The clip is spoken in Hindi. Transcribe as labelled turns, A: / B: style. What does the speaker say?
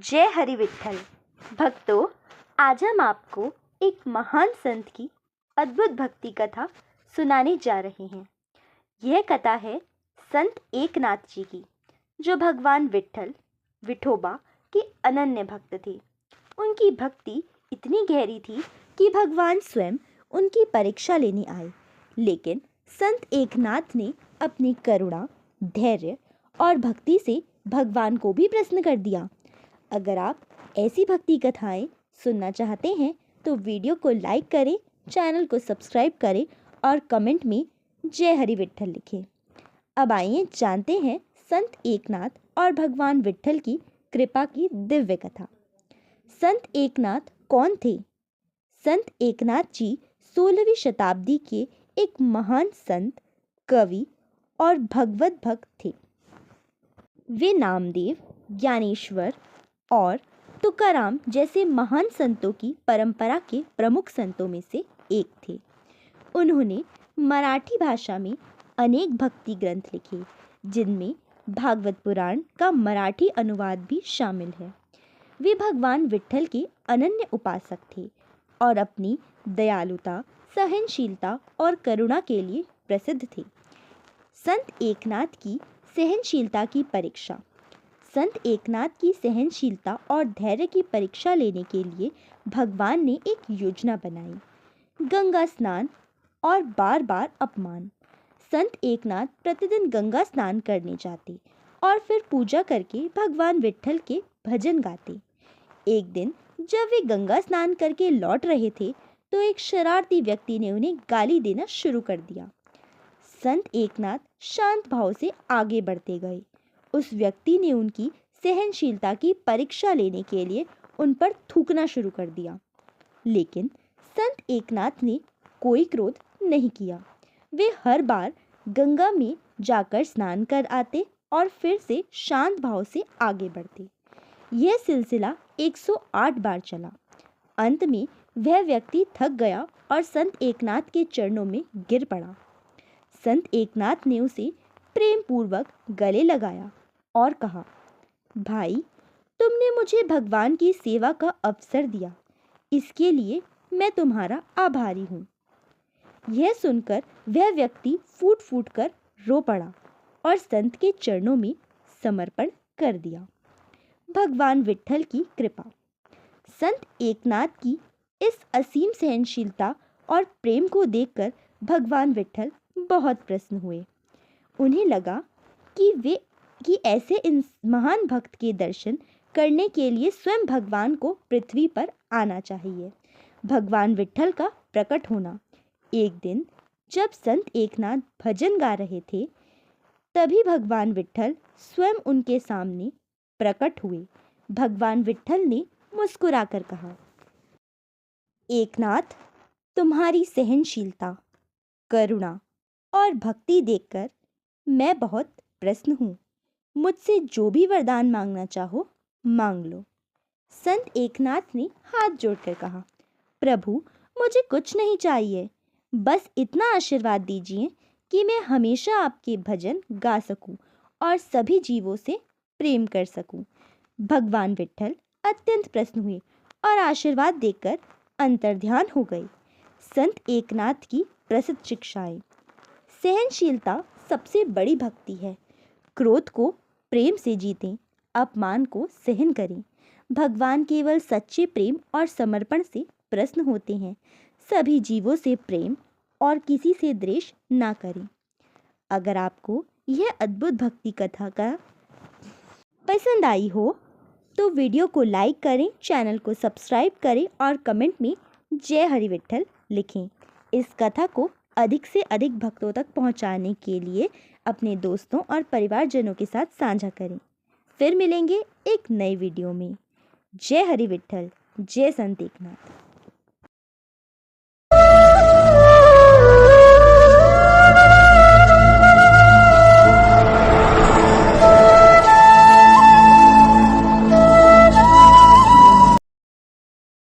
A: जय हरि विठ्ठल। भक्तों, आज हम आपको एक महान संत की अद्भुत भक्ति कथा सुनाने जा रहे हैं। यह कथा है संत एकनाथ जी की, जो भगवान विठ्ठल विठोबा के अनन्य भक्त थे। उनकी भक्ति इतनी गहरी थी कि भगवान स्वयं उनकी परीक्षा लेने आए, लेकिन संत एकनाथ ने अपनी करुणा, धैर्य और भक्ति से भगवान को भी प्रसन्न कर दिया। अगर आप ऐसी भक्ति कथाएं सुनना चाहते हैं तो वीडियो को लाइक करें, चैनल को सब्सक्राइब करें और कमेंट में जय हरि विठ्ठल लिखें। अब आइए जानते हैं संत एकनाथ और भगवान विठ्ठल की कृपा की दिव्य कथा। संत एकनाथ कौन थे? संत एकनाथ जी 16वीं शताब्दी के एक महान संत, कवि और भगवत भक्त थे। वे नामदेव, ज्ञानेश्वर और तुकाराम जैसे महान संतों की परंपरा के प्रमुख संतों में से एक थे। उन्होंने मराठी भाषा में अनेक भक्ति ग्रंथ लिखे, जिनमें भागवत पुराण का मराठी अनुवाद भी शामिल है। वे भगवान विठ्ठल के अनन्य उपासक थे और अपनी दयालुता, सहनशीलता और करुणा के लिए प्रसिद्ध थे। संत एकनाथ की सहनशीलता की परीक्षा। संत एकनाथ की सहनशीलता और धैर्य की परीक्षा लेने के लिए भगवान ने एक योजना बनाई। गंगा स्नान और बार बार अपमान। संत एकनाथ प्रतिदिन गंगा स्नान करने जाते और फिर पूजा करके भगवान विठ्ठल के भजन गाते। एक दिन जब वे गंगा स्नान करके लौट रहे थे तो एक शरारती व्यक्ति ने उन्हें गाली देना शुरू कर दिया। संत एकनाथ शांत भाव से आगे बढ़ते गए। उस व्यक्ति ने उनकी सहनशीलता की परीक्षा लेने के लिए उन पर थूकना शुरू कर दिया, लेकिन संत एकनाथ ने कोई क्रोध नहीं किया। वे हर बार गंगा में जाकर स्नान कर आते और फिर से शांत भाव से आगे बढ़ते। यह सिलसिला 108 बार चला। अंत में वह व्यक्ति थक गया और संत एकनाथ के चरणों में गिर पड़ा। संत एकनाथ ने उसे प्रेम पूर्वक गले लगाया और कहा, भाई, तुमने मुझे भगवान की सेवा का अवसर दिया, इसके लिए मैं तुम्हारा आभारी हूँ। यह सुनकर वह व्यक्ति फूट फूट कर रो पड़ा और संत के चरणों में समर्पण कर दिया। भगवान विठ्ठल की कृपा। संत एकनाथ की इस असीम सहनशीलता और प्रेम को देखकर भगवान विठ्ठल बहुत प्रसन्न हुए। उन्हें लगा कि ऐसे इन महान भक्त के दर्शन करने के लिए स्वयं भगवान को पृथ्वी पर आना चाहिए। भगवान विठ्ठल का प्रकट होना। एक दिन जब संत एकनाथ भजन गा रहे थे, तभी भगवान विठ्ठल स्वयं उनके सामने प्रकट हुए। भगवान विठ्ठल ने मुस्कुराकर कहा, एकनाथ, तुम्हारी सहनशीलता, करुणा और भक्ति देखकर मैं बहुत प्रसन्न हूँ। मुझसे जो भी वरदान मांगना चाहो मांग लो। संत एकनाथ ने हाथ जोड़कर कहा, प्रभु, मुझे कुछ नहीं चाहिए, बस इतना आशीर्वाद दीजिए कि मैं हमेशा आपके भजन गा सकूं और सभी जीवों से प्रेम कर सकूं। भगवान विठ्ठल अत्यंत प्रसन्न हुए और आशीर्वाद देकर अंतर्ध्यान हो गए। संत एकनाथ की प्रसिद्ध शिक्षाएं। सहनशीलता सबसे बड़ी भक्ति है। क्रोध को प्रेम से जीतें, अपमान को सहन करें। भगवान केवल सच्चे प्रेम और समर्पण से प्रसन्न होते हैं। सभी जीवों से प्रेम और किसी से द्वेष ना करें। अगर आपको यह अद्भुत भक्ति कथा का पसंद आई हो तो वीडियो को लाइक करें, चैनल को सब्सक्राइब करें और कमेंट में जय हरि विठ्ठल लिखें। इस कथा को अधिक से अधिक भक्तों तक पहुंचाने के लिए अपने दोस्तों और परिवारजनों के साथ साझा करें। फिर मिलेंगे एक नए वीडियो में। जय हरि विठ्ठल, जय संत एकनाथ।